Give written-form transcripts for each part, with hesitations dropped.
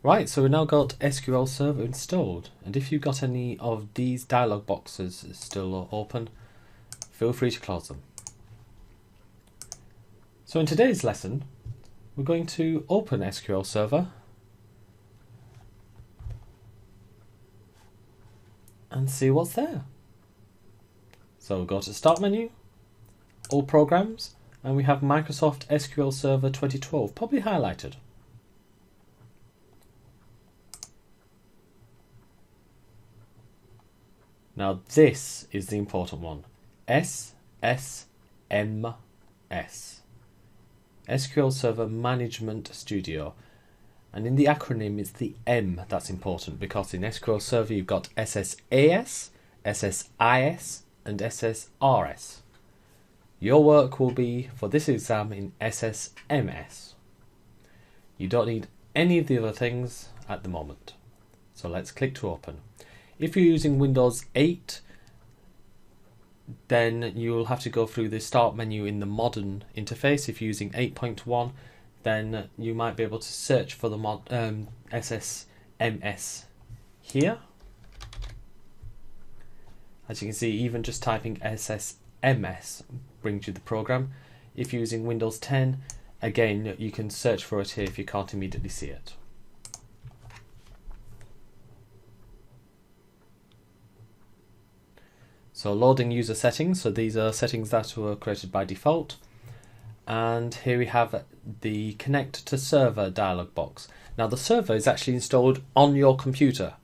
Right, so we've now got SQL Server installed, and if you've got any of these dialog boxes still open, feel free to close them. So in today's lesson, we're going to open SQL Server and see what's there. So we'll go to Start menu, All Programs, and we have Microsoft SQL Server 2012 probably highlighted. Now this is the important one, SSMS, SQL Server Management Studio. And in the acronym it's the M that's important, because in SQL Server you've got SSAS, SSIS and SSRS. Your work will be, for this exam, in SSMS. You don't need any of the other things at the moment. So let's click to open. If you're using Windows 8, then you'll have to go through the Start menu in the modern interface. If you're using 8.1, then you might be able to search for the SSMS here. As you can see, even just typing SSMS brings you the program. If you're using Windows 10, again, you can search for it here if you can't immediately see it. So loading user settings, so these are settings that were created by default. And here we have the Connect to Server dialog box. Now the server is actually installed on your computer.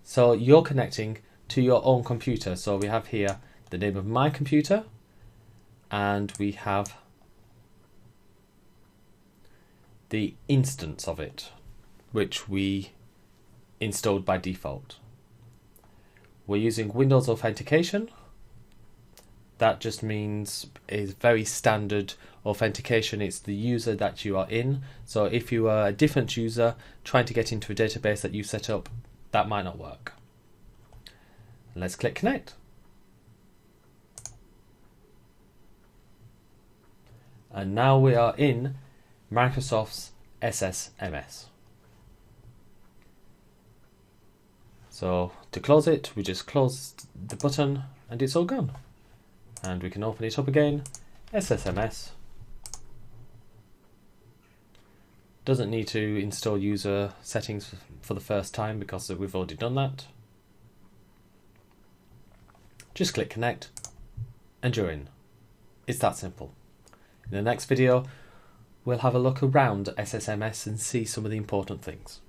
So you're connecting to your own computer. So we have here the name of my computer, and we have the instance of it, which we installed by default. We're using Windows authentication. That just means is very standard authentication. It's the user that you are in. So if you are a different user trying to get into a database that you set up, that might not work. Let's click Connect. And now we are in Microsoft's SSMS. So to close it, we just close the button and it's all gone. And we can open it up again, SSMS. Doesn't need to install user settings for the first time because we've already done that. Just click Connect and you're in. It's that simple. In the next video, we'll have a look around SSMS and see some of the important things.